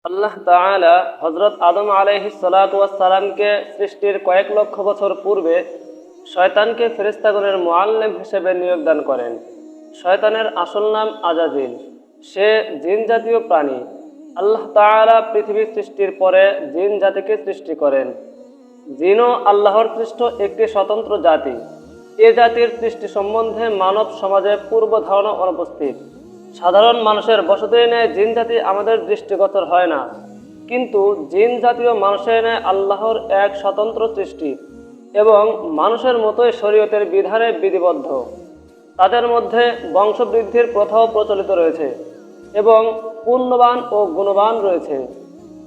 আল্লাহ তাআলা হযরত আদম আলাইহিস সালাতু ওয়াস সালামকে সৃষ্টির কয়েক লক্ষ বছর পূর্বে শয়তানকে ফেরেশতাগণের মুআল্লিম হিসেবে নিয়োগ দান করেন। শয়তানের আসল নাম আজাজিল। সে জিন জাতীয় প্রাণী। আল্লাহ তাআলা পৃথিবী সৃষ্টির পরে জিন জাতিকে সৃষ্টি করেন। জিনও আল্লাহর সৃষ্ট একটি স্বতন্ত্র জাতি। এ জাতির সৃষ্টি সম্বন্ধে মানব সমাজে পূর্ব ধারণা অনুপস্থিত। সাধারণ মানুষের বসতির ন্যায় জিন জাতি আমাদের দৃষ্টিগোচর হয় না, কিন্তু জিন জাতীয় মানুষের ন্যায় আল্লাহর এক স্বতন্ত্র সৃষ্টি এবং মানুষের মতোই শরীয়তের বিধানে বিধিবদ্ধ। তাদের মধ্যে বংশবৃদ্ধির প্রথাও প্রচলিত রয়েছে এবং পুণ্যবান ও গুণবান রয়েছে।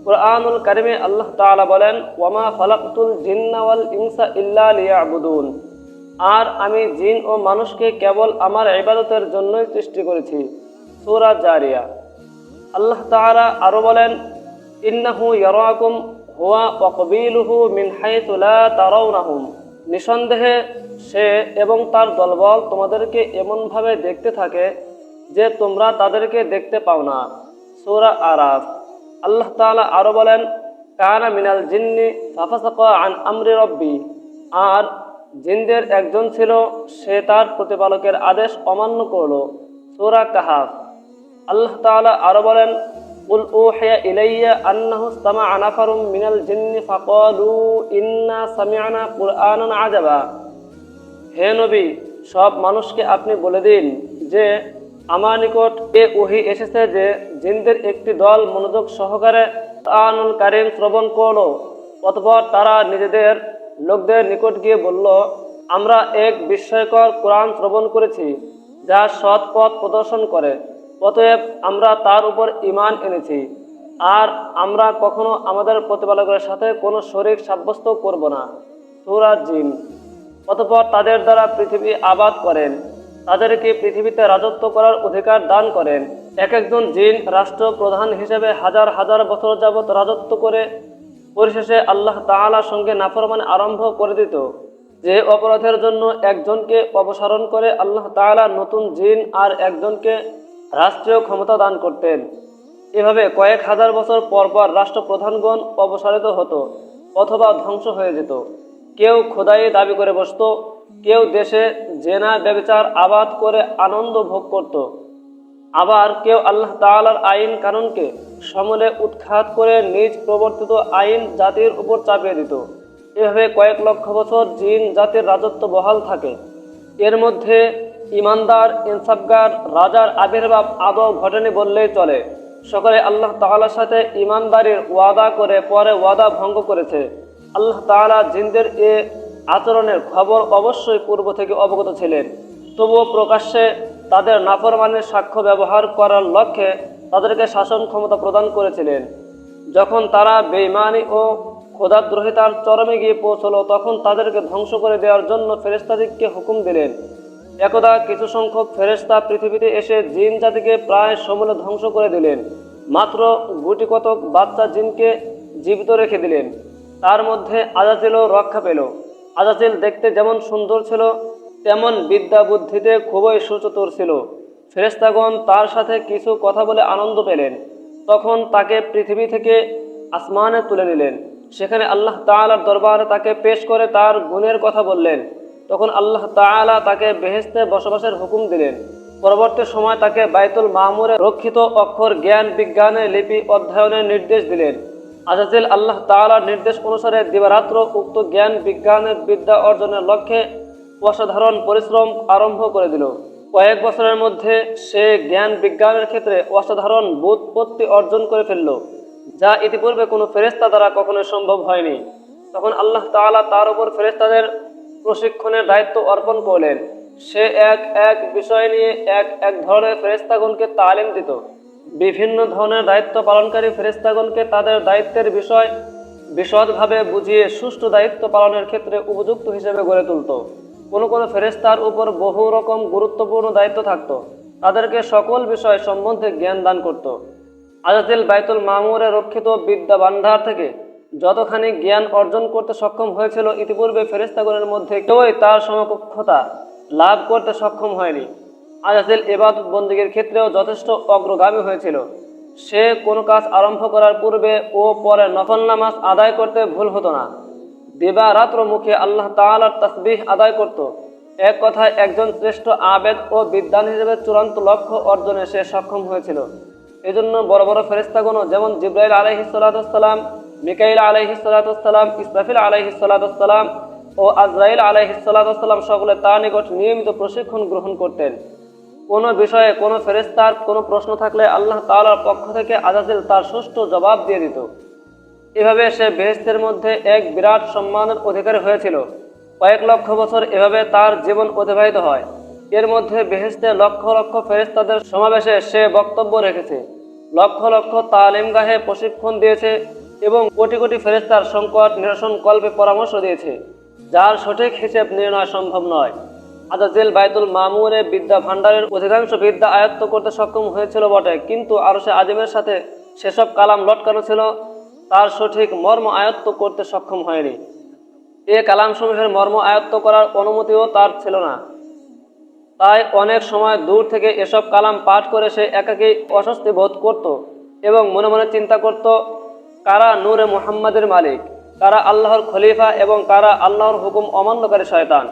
কুরআনুল কারিমে আল্লাহ তাআলা বলেন, ওয়ামা খালাকতুল জিন্না ওয়াল ইনসা ইল্লা লিয়াবুদুন। আর আমি জিন ও মানুষকে কেবল আমার ইবাদতের জন্যই সৃষ্টি করেছি। সূরা জারিয়া। আল্লাহ তাআলা আরো বলেন, ইন্নাহু ইয়ারাকুম হুয়া ওয়া ক্বাবিলুহু মিন হাইসু লা তারাউনাহুম। নিঃসন্দেহে সে এবং তার দলবল তোমাদেরকে এমনভাবে দেখতে থাকে যে তোমরা তাদেরকে দেখতে পাও না। সূরা আরাফ। আল্লাহ তাআলা আরো বলেন, কানা মিনাল জিন্নি ফাফাসাকা আন আমরি রব্বি। আর জিনদের একজন ছিল, সে তার প্রতিপালকের আদেশ অমান্য করল। সূরা কাহাফ। আল্লাহ তাআলা আরো বলেন, কুল উহিয়া ইলাইয়া আন্নাহু ইসতামা'a নাফারুম মিনাল জিন্নি ফাকালু ইন্না সামি'না কুরআনান আজাবা। হে নবী, সব মানুষকে আপনি বলে দিন যে আমার নিকট এ ওহী এসেছে যে জিনদের একটি দল মনোযোগ সহকারে কুরআনুল কারীম শ্রবণ করলো। অতঃপর তারা নিজেদের লোকদের নিকট গিয়ে বলল, আমরা এক বিস্ময়কর কোরআন শ্রবণ করেছি যা সৎ পথ প্রদর্শন করে। অতএব আমরা তার উপর ঈমান এনেছি, আর আমরা কখনো আমাদের প্রতিপালকের সাথে কোনো শরীক সাব্যস্ত করব না। সূরা জিন। অতঃপর তাদের দ্বারা পৃথিবী আবাদ করেন, তাদেরকে পৃথিবীতে রাজত্ব করার অধিকার দান করেন। এক একজন জিন রাষ্ট্র প্রধান হিসেবে হাজার হাজার বছর যাবৎ রাজত্ব করে পরিশেষে আল্লাহ তাআলার সঙ্গে নাফরমানি আরম্ভ করে দিত। যে অপরাধের জন্য একজনকে অপসারণ করে আল্লাহ তাআলা নতুন জিন আর একজনকে রাষ্ট্রীয় ক্ষমতা দান করতেন। এভাবে কয়েক হাজার বছর পর পর রাষ্ট্রপ্রধানগণ অপসারিত হতো অথবা ধ্বংস হয়ে যেত। কেউ খোদাই দাবি করে বসত, কেউ দেশে জেনা ব্যভিচার আবাদ করে আনন্দ ভোগ করত, আবার কেউ আল্লাহ তাআলার আইন কানুনকে সমূলে উৎখাত করে নিজ প্রবর্তিত আইন জাতির উপর চাপিয়ে দিত। এভাবে কয়েক লক্ষ বছর জিন জাতির রাজত্ব বহাল থাকে। এর মধ্যে ইমানদার ইনসাফগার রাজার আবির্ভাব আদৌ ঘটেনি বললেই চলে। সকলে আল্লাহ তাআলার সাথে ইমানদারির ওয়াদা করে পরে ওয়াদা ভঙ্গ করেছে। আল্লাহ তাআলা জিনদের এ আচরণের খবর অবশ্যই পূর্ব থেকে অবগত ছিলেন, তবুও প্রকাশ্যে তাদের নাফরমানের সাক্ষ্য ব্যবহার করার লক্ষ্যে তাদেরকে শাসন ক্ষমতা প্রদান করেছিলেন। যখন তারা বেঈমানি ও খোদাদ্রোহিতার চরমে গিয়ে পৌঁছল, তখন তাদেরকে ধ্বংস করে দেওয়ার জন্য ফেরেশতাদিগকে হুকুম দিলেন। একদা কিছু সংখ্যক ফেরেশতা পৃথিবীতে এসে জিন জাতিকে প্রায় সমূলে ধ্বংস করে দিলেন। মাত্র গুটি কতক বাচ্চা জিনকে জীবিত রেখে দিলেন। তার মধ্যে আজাজিলও রক্ষা পেল। আজাজিল দেখতে যেমন সুন্দর ছিল, তেমন বিদ্যা বুদ্ধিতে খুবই সুচতুর ছিল। ফেরেশতাগণ তার সাথে কিছু কথা বলে আনন্দ পেলেন। তখন তাকে পৃথিবী থেকে আসমানে তুলে নিলেন। সেখানে আল্লাহ তাআলার দরবারে তাকে পেশ করে তার গুণের কথা বললেন। তখন আল্লাহ তাআলা তাকে বেহেশতে বসবাসের হুকুম দিলেন। পরবর্তী সময় তাকে বাইতুল মামুরে রক্ষিত অক্ষর জ্ঞান বিজ্ঞানের লিপি অধ্যয়নের নির্দেশ দিলেন। আজাজিল আল্লাহ তাআলার নির্দেশ অনুসারে দিবারাত্র উক্ত জ্ঞান বিজ্ঞানের বিদ্যা অর্জনের লক্ষ্যে অসাধারণ পরিশ্রম আরম্ভ করে দিল। কয়েক বছরের মধ্যে সে জ্ঞান বিজ্ঞানের ক্ষেত্রে অসাধারণ ব্যুৎপত্তি অর্জন করে ফেলল, যা ইতিপূর্বে কোনো ফেরেশতা দ্বারা কখনোই সম্ভব হয়নি। তখন আল্লাহ তাআলা তার উপর ফেরেশতাদের প্রশিক্ষণের দায়িত্ব অর্পণ করলেন। সে এক এক বিষয় নিয়ে এক এক ধরনের ফেরেশতাগণকে তালিম দিত। বিভিন্ন ধরনের দায়িত্ব পালনকারী ফেরেশতাগণকে তাদের দায়িত্বের বিষয় বিশদভাবে বুঝিয়ে সুষ্ঠু দায়িত্ব পালনের ক্ষেত্রে উপযুক্ত হিসেবে গড়ে তুলত। কোনো কোনো ফেরেশতার উপর বহু রকম গুরুত্বপূর্ণ দায়িত্ব থাকত, তাদেরকে সকল বিষয় সম্বন্ধে জ্ঞান দান করত। আজাজিল বাইতুল মামুরে রক্ষিত বিদ্যা ভান্ডার থেকে যতখানি জ্ঞান অর্জন করতে সক্ষম হয়েছিল, ইতিপূর্বে ফেরেশতাগণের মধ্যে কেউই তার সমকক্ষতা লাভ করতে সক্ষম হয়নি। আজাজিল ইবাদত বন্দেগীর ক্ষেত্রেও যথেষ্ট অগ্রগামী হয়েছিল। সে কোনো কাজ আরম্ভ করার পূর্বে ও পরে নফল নামাজ আদায় করতে ভুল হতো না। দিবা রাত্র মুখে আল্লাহ তাআলার তাসবিহ আদায় করত। এক কথায় একজন শ্রেষ্ঠ আবেদ ও বিদ্বান হিসেবে চূড়ান্ত লক্ষ্য অর্জনে সে সক্ষম হয়েছিল। এজন্য বড় বড় ফেরেশতাগণও যেমন জিবরাইল আলাইহিস সালাতু ওয়াস সালাম, মিকাইল আলাইহিস সালাতু ওয়াস সালাম, ইসরাফিল আলাইহিস সালাতু ওয়াস সালাম ও আজরাইল আলাইহিস সালাতু ওয়াস সালাম সকলে তার নিকট নিয়মিত প্রশিক্ষণ গ্রহণ করতেন। কোনো বিষয়ে কোনো ফেরেশতার কোনো প্রশ্ন থাকলে আল্লাহ তাআলার পক্ষ থেকে আজাজিল তার সুষ্ঠু জবাব দিয়ে দিত। এভাবে সে বেহেশতের মধ্যে এক বিরাট সম্মানের অধিকারী হয়েছিল। কয়েক লক্ষ বছর এভাবে তার জীবন অতিবাহিত হয়। এর মধ্যে বেহেশতে লক্ষ লক্ষ ফেরেশতাদের সমাবেশে সে বক্তব্য রেখেছে, লক্ষ লক্ষ তালিমগাহে প্রশিক্ষণ দিয়েছে এবং কোটি কোটি ফেরেশতার সংকট নিরসন কল্পে পরামর্শ দিয়েছে, যার সঠিক হিসেব নির্ণয় সম্ভব নয়। আজাজিল বাইতুল মামুরে বিদ্যা ভাণ্ডারের অধিকাংশ বিদ্যা আয়ত্ত করতে সক্ষম হয়েছিল বটে, কিন্তু আরশে আজিমের সাথে সেসব কালাম লটকানো ছিল, তার সঠিক মর্ম আয়ত্ত করতে সক্ষম হয়নি। এ কালামসমূহের মর্ম আয়ত্ত করার অনুমতিও তার ছিল না। তাই অনেক সময় দূর থেকে এসব কালাম পাঠ করে সে একাকী অস্বস্তি বোধ করত এবং মনে মনে চিন্তা করত, কারা নূরে মুহাম্মাদের মালিক, কারা আল্লাহর খলিফা এবং কারা আল্লাহর হুকুম অমান্যকারী শয়তান।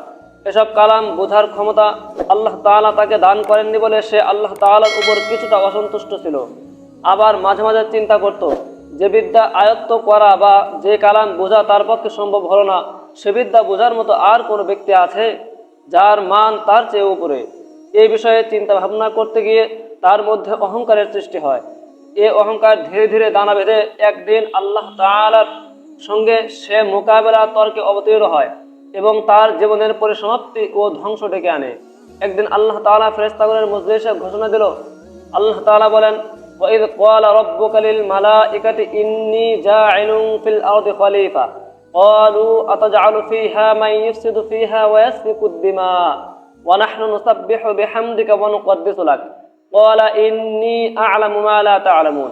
এসব কালাম বোঝার ক্ষমতা আল্লাহ তাআলা তাকে দান করেননি বলে সে আল্লাহ তাআলার উপর কিছুটা অসন্তুষ্ট ছিল। আবার মাঝে মাঝে চিন্তা করত, যে বিদ্যা আয়ত্ত করা বা যে কালাম বোঝা তার পক্ষে সম্ভব হলো না, সে বিদ্যা বোঝার মতো আর কোনো ব্যক্তি আছে যার মান তার চেয়ে উপরে। এই বিষয়ে চিন্তা ভাবনা করতে গিয়ে তার মধ্যে অহংকারের সৃষ্টি হয়। এ অহংকার ধীরে ধীরে দানা বেঁধে একদিন আল্লাহ তাআলার সঙ্গে সে মোকাবেলা তর্কে অবতীর্ণ হয় এবং তার জীবনের পরিসমাপ্তি ও ধ্বংস ডেকে আনে। একদিন আল্লাহ তাআলা ফেরেশতাগণের মজলিসে ঘোষণা দিল। আল্লাহ তাআলা বলেন, وَإِذْ قَالَ رَبُّكَ لِلْمَلَائِكَةِ إِنِّي جَاعِلٌ فِي الْأَرْضِ خَلِيفَةً قَالُوا أَتَجْعَلُ فِيهَا مَن يُفْسِدُ فِيهَا وَيَسْفِكُ الدِّمَاءَ وَنَحْنُ نُسَبِّحُ بِحَمْدِكَ وَنُقَدِّسُ لَكَ قَالَ إِنِّي أَعْلَمُ مَا لَا تَعْلَمُونَ।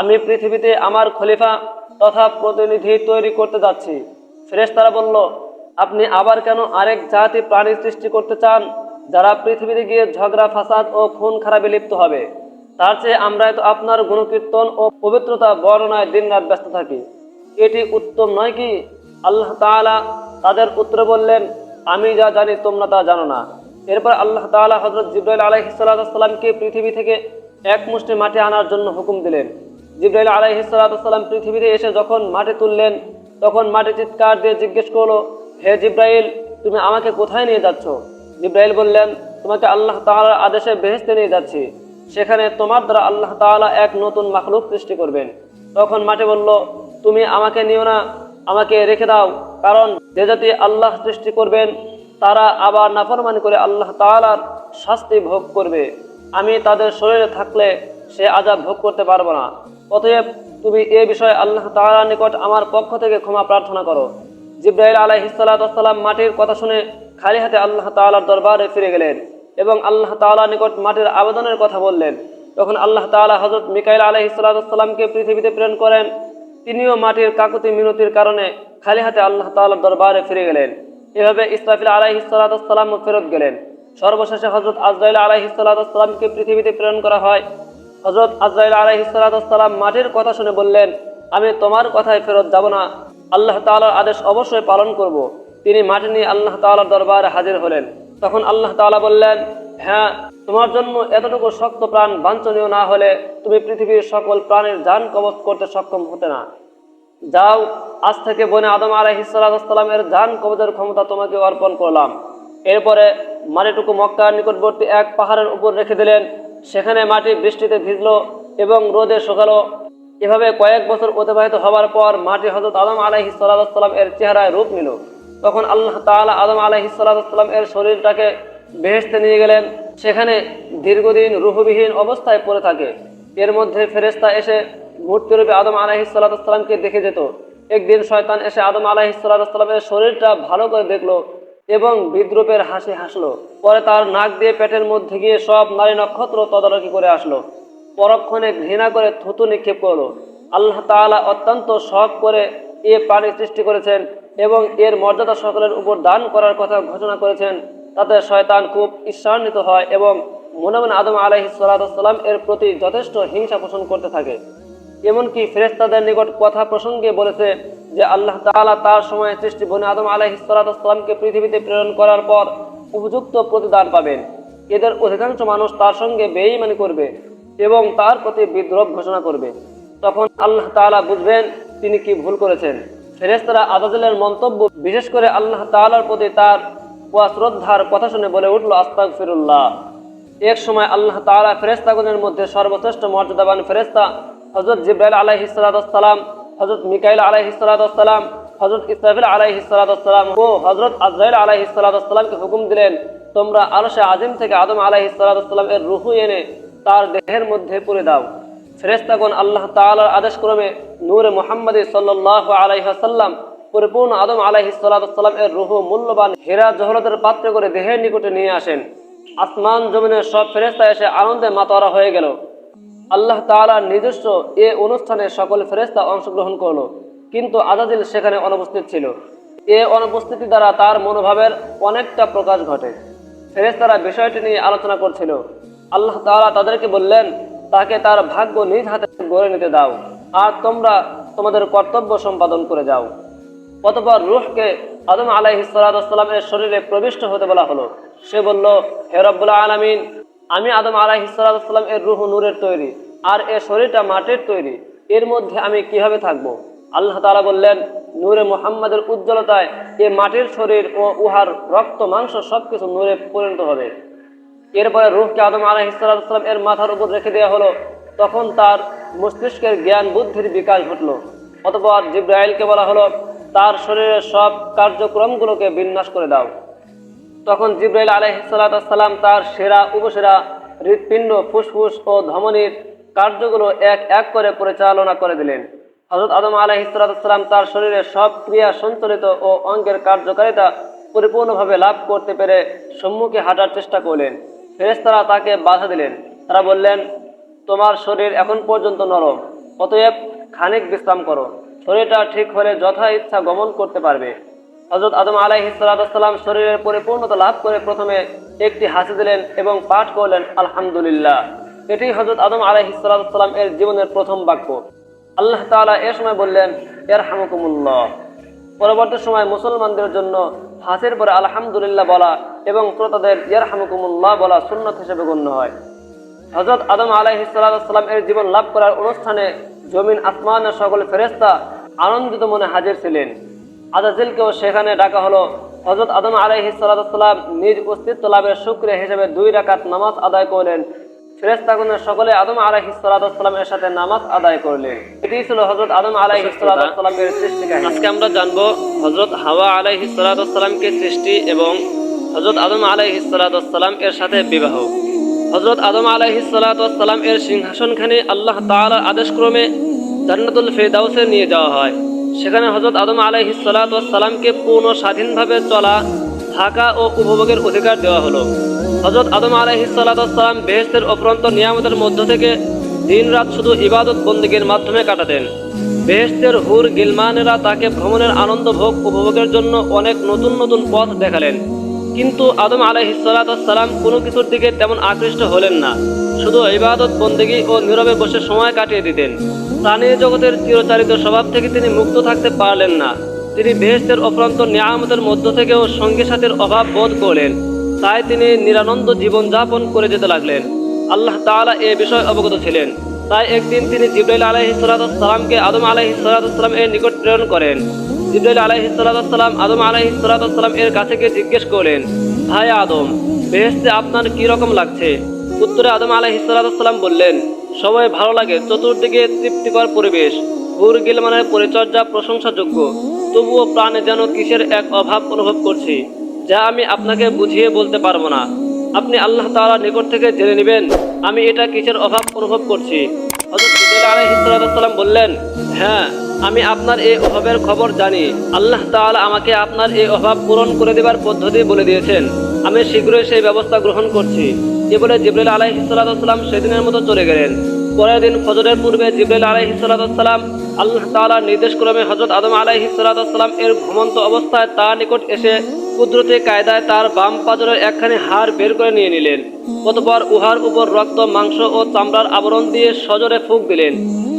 আমি পৃথিবীতে আমার খলিফা তথা প্রতিনিধি তৈরি করতে যাচ্ছি। ফেরেশতারা বলল, আপনি আবার কেন আরেক জাতি প্রাণী সৃষ্টি করতে চান যারা পৃথিবীতে গিয়ে ঝগড়া ফাসাদ ও খুন খারাপে লিপ্ত হবে? তার চেয়ে আমরা তো আপনার গুণকীর্তন ও পবিত্রতা বর্ণনায় দিনরাত ব্যস্ত থাকি, এটি উত্তম নয় কি? আল্লাহ তাআলা তাদের উত্তরে বললেন, আমি যা জানি তোমরা তা জানো না। এরপর আল্লাহ তাআলা হযরত জিবরাইল আলাইহিস সালাতু ওয়াস সালামকে পৃথিবী থেকে এক মুষ্টি মাটি আনার জন্য হুকুম দিলেন। জিবরাইল আলাইহিস সালাতু ওয়াস সালাম পৃথিবীতে এসে যখন মাটি তুললেন, তখন মাটি চিৎকার দিয়ে জিজ্ঞেস করলো, হে জিবরাইল, তুমি আমাকে কোথায় নিয়ে যাচ্ছ? জিবরাইল বললেন, তোমাকে আল্লাহ তাআলার আদেশে বেহেশতে নিয়ে যাচ্ছি, সেখানে তোমার দ্বারা আল্লাহ তাআলা এক নতুন মাখলুক সৃষ্টি করবেন। তখন মাটি বলল, তুমি আমাকে নিও না, আমাকে রেখে দাও, কারণ যে জাতি আল্লাহ সৃষ্টি করবেন তারা আবার নাফরমানি করে আল্লাহ তাআলার শাস্তি ভোগ করবে। আমি তাদের শরীরে থাকলে সে আযাব ভোগ করতে পারবো না। অতএব তুমি এ বিষয়ে আল্লাহ তাআলার নিকট আমার পক্ষ থেকে ক্ষমা প্রার্থনা করো। জিবরাইল আলাইহিস সালাতু ওয়াস সালাম মাটির কথা শুনে খালি হাতে আল্লাহ তাআলার দরবারে ফিরে গেলেন এবং আল্লাহ তাআলার নিকট মাটির আবেদনের কথা বললেন। তখন আল্লাহ তাআলা হযরত মিকাইল আলাইহিস সালাতু ওয়াস সালামকে পৃথিবীতে প্রেরণ করেন। তিনিও মাটির কাকুতি মিনতির কারণে খালি হাতে আল্লাহ তাআলার দরবারে ফিরে গেলেন। এভাবে ইসরাফিল আলাইহিস সালাতু ওয়াস সালামও ফেরত গেলেন। সর্বশেষে হযরত আজরাইল আলাইহিস সালাতু ওয়াস সালামকে পৃথিবীতে প্রেরণ করা হয়। হযরত আজরাইল আলাইহিস সালাতু ওয়াস সালাম মাটির কথা শুনে বললেন, আমি তোমার কথায় ফেরত যাব না, আল্লাহ তাআলার আদেশ অবশ্যই পালন করব। তিনি মাটি নিয়ে আল্লাহ তাআলার দরবারে হাজির হলেন। তখন আল্লাহ তাআলা বললেন, হ্যাঁ, তোমার জন্য এতটুকু শক্ত প্রাণ বাঞ্ছনীয় না হলে তুমি পৃথিবীর সকল প্রাণের জান কবজ করতে সক্ষম হতে না। যাও, আজ থেকে বনে আদম আলাইহিস সালাতু ওয়াস সালামের জান কবজের ক্ষমতা তোমাকে অর্পণ করলাম। এরপরে মাটিটুকু মক্কার নিকটবর্তী এক পাহাড়ের উপর রেখে দিলেন। সেখানে মাটি বৃষ্টিতে ভিজলো এবং রোদে শুকালো। এভাবে কয়েক বছর অতিবাহিত হবার পর মাটি হযরত আদম আলাইহিস সালাতু ওয়াস সালাম এর চেহারায় রূপ নিল। তখন আল্লাহ তাআলা আদম আলাইহিস সালাতু ওয়াস সালাম এর শরীরটাকে বেহেশতে নিয়ে গেলেন। সেখানে দীর্ঘদিন রূহবিহীন অবস্থায় পড়ে থাকে। এর মধ্যে ফেরেশতা এসে মূর্তিরূপে আদম আলাইহিস সালাতু ওয়াস সালামকে দেখে যেত। একদিন শয়তান এসে আদম আলাইহিস সালাতু ওয়াস সালামের শরীরটা ভালো করে দেখলো এবং বিদ্রূপের হাসি হাসলো। পরে তার নাক দিয়ে পেটের মধ্যে গিয়ে সব নারী নক্ষত্র তদারকি করে আসলো। পরক্ষণে ঘৃণা করে থুতু নিক্ষেপ করলো। আল্লাহ তাআলা অত্যন্ত শখ করে এ প্রাণী সৃষ্টি করেছেন এবং এর মর্যাদা সকলের উপর দান করার কথা ঘোষণা করেছেন। তাতে শয়তান খুব ঈর্ষান্বিত হয় এবং মনে মনে আদম আলাইহিস সালাম এর প্রতি যথেষ্ট হিংসা পোষণ করতে থাকে। এমনকি ফেরেশতাদের নিকট কথা প্রসঙ্গে বলেছে যে আল্লাহ তাআলা তার সময় সৃষ্টি বনি আদম আলাইহিস সালামকে পৃথিবীতে প্রেরণ করার পর উপযুক্ত প্রতিদান পাবেন। এদের অধিকাংশ মানুষ তার সঙ্গে বেঈমানি করবে এবং তার প্রতি বিদ্রোহ ঘোষণা করবে। তখন আল্লাহ তাআলা বুঝবেন তিনি কি ভুল করেছেন। ফেরেশতারা আযাজিলের মন্তব্য, বিশেষ করে আল্লাহ তাআলার প্রতি তার শ্রদ্ধার কথা শুনে বলে উঠল, আস্তাগফিরুল্লাহ। এক সময় আল্লাহ তাআলা ফেরেশতাগণের মধ্যে সর্বশ্রেষ্ঠ মর্যাদাবান ফেরেশতা হযরত জিবরাইল আলাইহিস সালাম, হযরত মিকাইল আলাইহিস সালাম, হযরত ইসরাফিল আলাইহিস সালাম ও হযরত আজরাইল আলাইহিস সালামকে হুকুম দিলেন, তোমরা আরশে আজিম থেকে আদম আলাইহিস সালাম এর রূহ এনে তার দেহের মধ্যে পুরে দাও। ফেরেশতাগণ আল্লাহ তাআলার আদেশক্রমে নূরে মুহাম্মদী সাল্লাল্লাহু আলাইহি ওয়াসাল্লাম পরিপূর্ণ আদম আলাইহিস সালাম এর রূহ মূল্যবান হীরা জহরতের পাত্রে করে দেহের নিকটে নিয়ে আসেন। আসমান জমিনের সব ফেরেশতা এসে আনন্দে মাতোয়ারা হয়ে গেল। আল্লাহ তাআলার নিজস্ব এ অনুষ্ঠানে সকল ফেরেশতা অংশগ্রহণ করলো, কিন্তু আযাজিল সেখানে অনুপস্থিত ছিল। এ অনুপস্থিতি দ্বারা তার মনোভাবের অনেকটা প্রকাশ ঘটে। ফেরেশতারা বিষয়টি নিয়ে আলোচনা করছিল। আল্লাহ তাআলা তাদেরকে বললেন, তাকে তার ভাগ্য নিজ হাতে গড়ে নিতে দাও, আর তোমরা তোমাদের কর্তব্য সম্পাদন করে যাও। অতঃপর রূহকে আদম আলাইহিস সালামের শরীরে প্রবিষ্ট হতে বলা হলো। সে বলল, হে রব্বুল আলামিন, আমি আদম আলাইহিস সালাম এর রূহ নূরের তৈরি, আর এ শরীরটা মাটির তৈরি, এর মধ্যে আমি কিভাবে থাকব? আল্লাহ তাআলা বললেন, নূরে মুহাম্মাদের উজ্জ্বলতায় এ মাটির শরীর ও উহার রক্ত মাংস সবকিছু নূরে পরিণত হবে। এরপরে রূহকে আদম আলাইহিস সালাম এর মাথার উপর রেখে দেওয়া হলো। তখন তার মস্তিষ্কের জ্ঞান বুদ্ধির বিকাশ ঘটল। অতঃপর জিবরাইলকে বলা হলো, তার শরীরের সব কার্যক্রমগুলোকে বিন্যাস করে দাও। তখন জিবরাইল আলাইহিস সালাম তার সেরা উপসেরা হৃৎপিণ্ড, ফুসফুস ও ধমনীর কার্যগুলো এক এক করে পরিচালনা করে দিলেন। হযরত আদম আলাইহিস সালাম তার শরীরের সব ক্রিয়া সঞ্চালিত ও অঙ্গের কার্যকারিতা পরিপূর্ণভাবে লাভ করতে পেরে সম্মুখে হাঁটার চেষ্টা করলেন। ফেরেশতারা তাকে বাধা দিলেন। তারা বললেন, তোমার শরীর এখন পর্যন্ত নরম, অতএব খানিক বিশ্রাম করো, শরীরটা ঠিক হলে যথা ইচ্ছা গমন করতে পারবে। হযরত আদম আলাইহিস সালাম শরীরের পরিপূর্ণতা লাভ করে প্রথমে একটি হাসি দিলেন এবং পাঠ করলেন, আলহামদুলিল্লাহ। এটি হযরত আদম আলাইহিস সালাম এর জীবনের প্রথম বাক্য। আল্লাহ তাআলা এ সময় বললেন, ইয়ারহামুকুমুল্লাহ। পরবর্তী সময় মুসলমানদের জন্য হাসির পরে আলহামদুলিল্লাহ বলা এবং শ্রোতাদের ইয়ারহামুকুমুল্লাহ বলা সুন্নত হিসেবে গণ্য হয়। হযরত আদম আলাইহিস সালাম এর জীবন লাভ করার অনুষ্ঠানে জমিন আসমানের সকল ফেরেশতা আনন্দিত মনে হাজির ছিলেন। আযাজিলকেও সেখানে ডাকা হলো। হযরত আদম আলাইহিস সালাম নিজ অস্তিত্ব লাভের শুকরিয়া হিসেবে 2 রাকাত নামাজ আদায় করলেন। ফেরেশতাগণের সকলে আদম আলাইহিস সালামের সাথে নামাজ আদায় করলেন। এটি ছিল হযরত আদম আলাইহিস সালামের সৃষ্টি কাহিনী। আজকে আমরা জানবো হযরত হাওয়া আলাইহিস সালামকে সৃষ্টি এবং হযরত আদম আলাইহিস সালাম এর সাথে বিবাহ। হযরত আদম আলাইহিস সালাম এর সিংহাসনখানি আল্লাহ তাআলার আদেশক্রমে জান্নাতুল ফিরদাউসে নিয়ে যাওয়া হয়। সেখানে হযরত আদম আলাইহিস সালামকে পূর্ণ স্বাধীনভাবে চলা, থাকা ও উপভোগের অধিকার দেওয়া হলো। হযরত আদম আলাইহিস সালাম বেহেশতের অফুরন্ত নিয়ামতের মধ্য থেকে দিন রাত শুধু ইবাদত বন্দেগীর মাধ্যমে কাটাতেন। বেহেশতের হুর গিলমানেরা তাকে ভ্রমণের আনন্দ ভোগ উপভোগের জন্য অনেক নতুন নতুন পথ দেখালেন, কিন্তু আদম আলাইহিস সালাম কোনো কিছুর দিকে তেমন আকৃষ্ট হলেন না। শুধু ইবাদত বন্দেগী ও নীরবে বসে সময় কাটিয়ে দিতেন। প্রাণী জগতের চিরচারিত স্বভাব থেকে তিনি মুক্ত থাকতে পারলেন না। তিনি বেহেশতের অফুরন্ত নিয়ামতের মধ্য থেকেও সঙ্গী সাথীর অভাব বোধ করলেন। তাই তিনি নিরানন্দ জীবন যাপন করে যেতে লাগলেন। আল্লাহ তাআলা এ বিষয়ে অবগত ছিলেন। তাই একদিন তিনি জিবরাইল আলাইহিস সালামকে আদম আলাইহিস সালাম এর নিকট প্রেরণ করেন। জিবরাইল আলাইহিস সালাম আদম আলাইহিস সালাম এর কাছে গিয়ে জিজ্ঞেস করলেন, ভাই আদম, বেহেশতে আপনার কি রকম লাগছে? উত্তরে আদম আলাইহিস সালাম বললেন, সবাই ভালো লাগে, চতুর্দিকে তৃপ্তিকর পরিবেশ, হুর গিলমানের পরিচর্যা প্রশংসাযোগ্য, তবুও প্রাণে যেন কিসের এক অভাব অনুভব করছি, যা আমি আপনাকে বুঝিয়ে বলতে পারবো না। আপনি আল্লাহ তাআলার নিকট থেকে জেনে নেবেন আমি এটা কিসের অভাব অনুভব করছি। হযরত জিবরাইল আলাইহিস সালাম বললেন, হ্যাঁ, আমি আপনার এই অভাবের খবর জানি। আল্লাহ তাআলা আমাকে আপনার এই অভাব পূরণ করে দেবার পদ্ধতি বলে দিয়েছেন। আমি শীঘ্রই সেই ব্যবস্থা গ্রহণ করছি। এ বলে জিবরাইল আলাইহিস সালাম সেদিনের মতো চলে গেলেন। পরের দিন ফজরের পূর্বে জিবরাইল আলাইহিস সালাতু ওয়াস সালাম আল্লাহ তাআলার নির্দেশক্রমে হযরত আদম আলাইহিস সালাতু ওয়াস সালাম এর ঘুমন্ত অবস্থায় তার নিকট এসে কুদরতি কায়দায় তার বাম পাজরের একখানি হাড় বের করে নিয়ে নিলেন। অতঃপর উহার উপর রক্ত, মাংস ও চামড়ার আবরণ দিয়ে সজোরে ফুঁক দিলেন।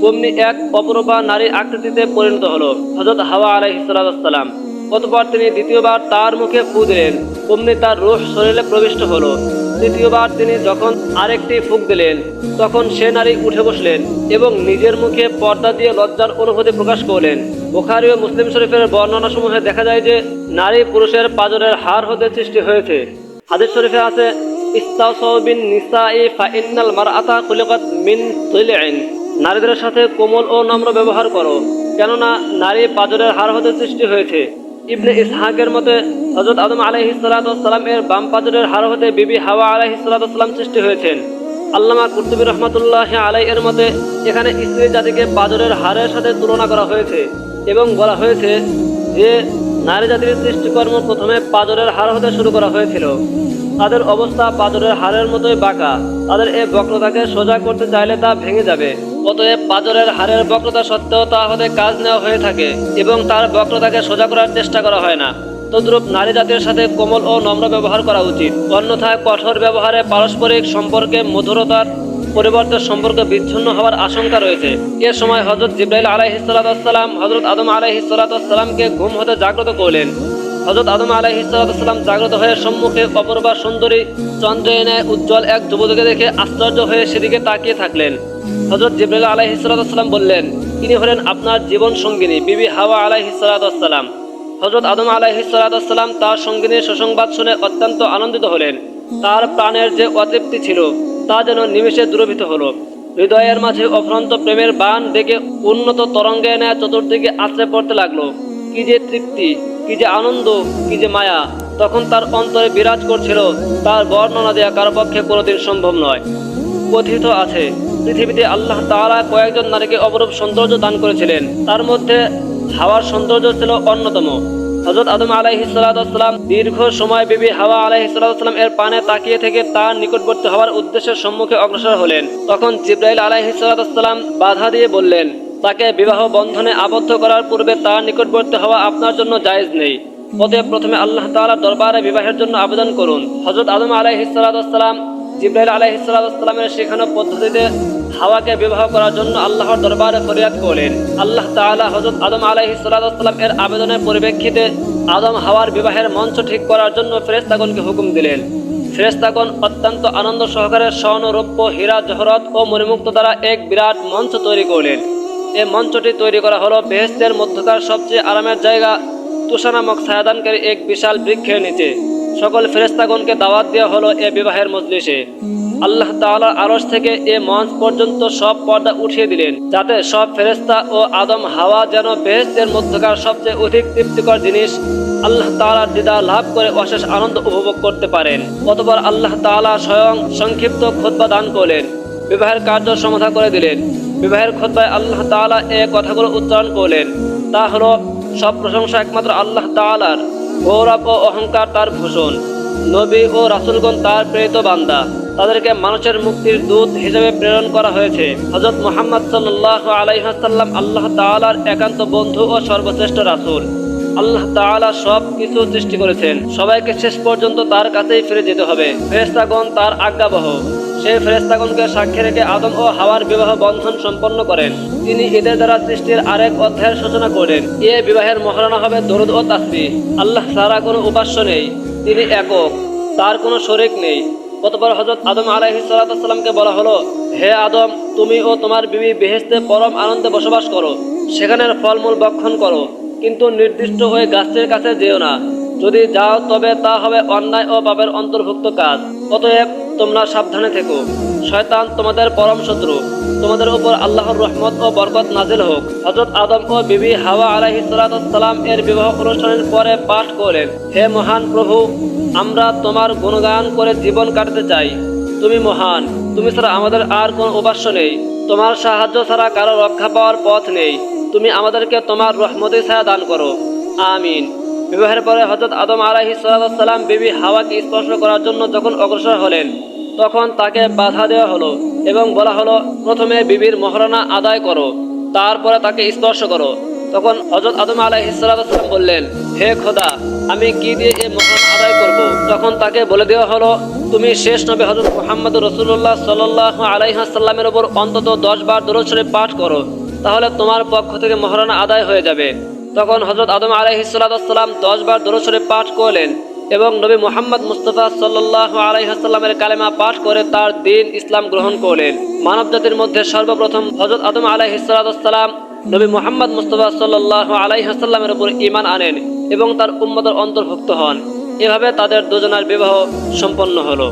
অমনি এক অপরূপা নারীর আকৃতিতে পরিণত হলো হযরত হাওয়া আলাইহিস সালাতু ওয়াস সালাম। অতঃপর তিনি দ্বিতীয়বার তার মুখে ফু দিলেন। অমনি তার রূহ শরীরে প্রবিষ্ট হলো। তৃতীয়বার তিনি যখন আরেকটি ফুঁক দিলেন, তখন সে নারী উঠে বসলেন এবং নিজের মুখে পর্দা দিয়ে লজ্জার অনুভূতি প্রকাশ করলেন। বুখারী ও মুসলিম শরীফের বর্ণনাসমূহে দেখা যায় যে নারী পুরুষের পাজরের হাড় হতে সৃষ্টি হয়েছে। হাদিস শরীফে আছে, ইস্তাওসাউ বিন নিসাই ফাইন্নাল মারআতা খুলিকাত মিন দিলইন। নারীদের সাথে কোমল ও নম্র ব্যবহার করো, কেননা নারী পাজরের হাড় হতে সৃষ্টি হয়েছে। ইবনে ইসহাকের মতে হযরত আদম আলাইহিস সালাতু ওয়াস সালাম এর বাম পাজরের হাড় হতে বিবি হাওয়া আলাইহিস সালাতু ওয়াস সালাম সৃষ্টি হয়েছেন। আল্লামা কুরতুবী রাহমাতুল্লাহি আলাইহি এর মতে এখানে স্ত্রী জাতিকে পাজরের হাড়ের সাথে তুলনা করা হয়েছে এবং বলা হয়েছে যে নারী জাতির সৃষ্টিকর্ম প্রথমে পাজরের হাড় হতে শুরু করা হয়েছিল। তাদের অবস্থা পাজরের হাড়ের মতোই বাঁকা। তাদের এই বক্রতাকে সোজা করতে চাইলে তা ভেঙে যাবে। অতএব পাজরের হাড়ের বক্রতা সত্ত্বেও তা হতে কাজ নেওয়া হয়ে থাকে এবং তার বক্রতাকে সোজা করার চেষ্টা করা হয় না। তদ্রূপ নারী জাতির সাথে কোমল ও নম্র ব্যবহার করা উচিত, অন্যথায় কঠোর ব্যবহারে পারস্পরিক সম্পর্কে মধুরতার পরিবর্তে সম্পর্ক বিচ্ছিন্ন হওয়ার আশঙ্কা রয়েছে। এ সময় হযরত জিবরাইল আলাইহিস সালাতু ওয়াস সালাম হযরত আদম আলাইহিস সালাতু ওয়াস সালামকে ঘুম হতে জাগ্রত করলেন। হযরত আদম আলাইহিস সালাতু ওয়াস সালাম জাগ্রত হয়ে সম্মুখে অপরূপা সুন্দরী চন্দ্রের ন্যায় উজ্জ্বল এক যুবতীকে দেখে আশ্চর্য হয়ে সেদিকে তাকিয়ে থাকলেন। হযরত জিবরাইল আলাইহিস সালাতু ওয়াস সালাম বললেন, ইনি হলেন আপনার জীবন সঙ্গিনী বিবি হাওয়া আলাইহিস সালাতু ওয়াস সালাম। হযরত আদম আলাইহিস সালাতু ওয়াস সালাম তার সঙ্গিনীর সুসংবাদ শুনে অত্যন্ত আনন্দিত হলেন। তার প্রাণের যে অতৃপ্তি ছিল তা যেন নিমেষে দূরীভূত হলো। হৃদয়ের মাঝে অফুরন্ত প্রেমের বাণ ডেকে উন্নত তরঙ্গে ন্যায় চতুর্দিকে আছড়ে পড়তে লাগলো। কি যে তৃপ্তি, কি যে আনন্দ, কি যে মায়া তখন তার অন্তরে বিরাজ করছিল, তার বর্ণনা দেওয়া কারো পক্ষে কোনোদিন সম্ভব নয়। কথিত আছে, পৃথিবীতে আল্লাহ তাআলা কয়েকজন নারীকে অপরূপ সৌন্দর্য দান করেছিলেন, তার মধ্যে হাওয়ার সৌন্দর্য ছিল অন্যতম। হযরত আদম আলাইহিস সালাতু ওয়াস সালাম দীর্ঘ সময় বিবি হাওয়া আলাইহিস সালাতু ওয়াস সালাম এর পানে তাকিয়ে থেকে তার নিকটবর্তী হওয়ার উদ্দেশ্যে সম্মুখে অগ্রসর হলেন। তখন জিবরাইল আলাইহিস সালাতু ওয়াস সালাম বাধা দিয়ে বললেন, তাকে বিবাহ বন্ধনে আবদ্ধ করার পূর্বে তার নিকটবর্তী হওয়া আপনার জন্য জায়েজ নেই। অতএব প্রথমে আল্লাহ তাআলার দরবারে বিবাহের জন্য আবেদন করুন। হযরত আদম আলাইহিস সালাতু ওয়াস সালাম জিবরাইল আলাইহিস সালাতু ওয়াস সালামের শেখানো পদ্ধতিতে হাওয়াকে বিবাহ করার জন্য আল্লাহর দরবারে ফরিয়াদ করলেন। আল্লাহ তাআলা হযরত আদম আলাইহিস সালাতু ওয়াস সালাম এর আবেদনের পরিপ্রেক্ষিতে আদম হাওয়ার বিবাহের মঞ্চ ঠিক করার জন্য ফেরেশতাগণকে হুকুম দিলেন। ফেরেশতাগণ অত্যন্ত আনন্দ সহকারে স্বর্ণ, রৌপ্য, হীরা, জহরত ও মণিমুক্ত দ্বারা এক বিরাট মঞ্চ তৈরি করলেন। এই মঞ্চটি তৈরি করা হলো বেহেশতের মধ্যকার সবচেয়ে আরামের জায়গা তুষা নামক ছায়াদানকারী এক বিশাল বৃক্ষের নিচে। সকল ফেরেশতাগণকে দাওয়াত দেওয়া হলো এ বিবাহের মজলিসে। আল্লাহ তাআলার আরশ থেকে এ মঞ্চ পর্যন্ত সব পর্দা উঠিয়ে দিলেন, যাতে সব ফেরেশতা ও আদম হাওয়া যেন বেহেশতের মধ্যকার সবচেয়ে অধিক তৃপ্তিকর জিনিস আল্লাহ তাআলার দিদার লাভ করে অশেষ আনন্দ উপভোগ করতে পারেন। অতঃপর আল্লাহ তাআলা স্বয়ং সংক্ষিপ্ত খুতবা দান করলেন, বিবাহের কার্য সমাধা করে দিলেন। বিবাহের খুতবায় আল্লাহ তাআলা এ কথাগুলো উচ্চারণ করলেন, তা হলো, সব প্রশংসা একমাত্র আল্লাহ তাআলার, গৌরব ও অহংকার তার ভূষণ। নবী ও রাসূলগণ তার প্রেরিত বান্দা, তাদেরকে মানুষের মুক্তির দূত হিসেবে প্রেরণ করা হয়েছে। হযরত মুহাম্মদ সাল্লাল্লাহু আলাইহি ওয়াসাল্লাম আল্লাহ তাআলার একান্ত বন্ধু ও সর্বশ্রেষ্ঠ রাসূল। আল্লাহ তাআলা সব কিছু সৃষ্টি করেছেন, সবাইকে শেষ পর্যন্ত তার কাছেই ফিরে যেতে হবে। ফেরেশতাগণ তার আজ্ঞাবহ। সেই ফেরেশতাগণকে সাক্ষী রেখে আদম ও হাওয়ার বিবাহ বন্ধন সম্পন্ন করেন। তিনি এদের দ্বারা সৃষ্টির আরেক অধ্যায়ের সূচনা করেন। এ বিবাহের মহারণা হবে দরুদ ও তাসবিহ। আল্লাহ ছাড়া কোনো উপাস্য নেই, তিনি একক, তার কোনো শরীক নেই। অতঃপর হযরত আদম আলাইহিস সালাতু ওয়াস সালামকে বলা হলো, হে আদম, তুমি ও তোমার বিবি বেহেশতে পরম আনন্দে বসবাস করো, সেখানের ফলমূল ভক্ষণ করো, কিন্তু নির্দিষ্ট ওই গাছটির কাছে যেও না। যদি যাও তবে তা হবে অন্যায় ও পাপের অন্তর্ভুক্ত কাজ। অতএব তোমরা সাবধানে থেকো। শয়তান তোমাদের পরম শত্রু। তোমাদের উপর আল্লাহর রহমত ও বরকত নাজিল হোক। হযরত আদম ও বিবি হাওয়া আলাইহিস সালাতু ওয়াস সালাম এর বিবাহ অনুষ্ঠানের পরে পাঠ করলেন, হে মহান প্রভু, আমরা তোমার গুণগান করে জীবন কাটাতে চাই। তুমি মহান, তুমি ছাড়া আমাদের আর কোনো উপাস্য নেই, তোমার সাহায্য ছাড়া কারো রক্ষা পাওয়ার পথ নেই। তুমি আমাদেরকে তোমার রহমতের ছায়া দান করো, আমিন। বিবাহের পরে হযরত আদম আলাইহিস সালাতু ওয়াস সালাম বিবি হাওয়াকে স্পর্শ করার জন্য যখন অগ্রসর হলেন, তখন তাকে বাধা দেওয়া হলো। এবং বলা হলো প্রথমে বিবির মহরানা আদায় করো, তারপরে তাকে স্পর্শ করো। তখন হযরত আদম আলাইহিস সালাম বললেন, হে খোদা, আমি কি দিয়ে এই মহরানা আদায় করব? তখন তাকে বলে দেওয়া হলো, তুমি শেষ নবী হযরত মুহাম্মদ রাসূলুল্লাহ সাল্লাল্লাহু আলাইহি ওয়াসাল্লামের উপর অন্তত 10 বার দরুদ শরীফ পাঠ করো, তাহলে তোমার পক্ষ থেকে মহরানা আদায় হয়ে যাবে। তখন হযরত আদম আলাইহিস সালাম 10 বার দরুদ শরীফ পাঠ করলেন এবং নবী মুহাম্মদ মুস্তাফা সাল্লাল্লাহু আলাইহি ওয়াসাল্লামের কালেমা পাঠ করে তার দ্বীন ইসলাম গ্রহণ করলেন। মানবজাতির মধ্যে সর্বপ্রথম হযরত আদম আলাইহিস সালাম নবী মুহাম্মদ মুস্তাফা সাল্লাল্লাহু আলাইহি ওয়াসাল্লামের উপর ঈমান আনেন এবং তার উম্মতের অন্তর্ভুক্ত হন। এভাবে তাদের দুজনের বিবাহ সম্পন্ন হলো।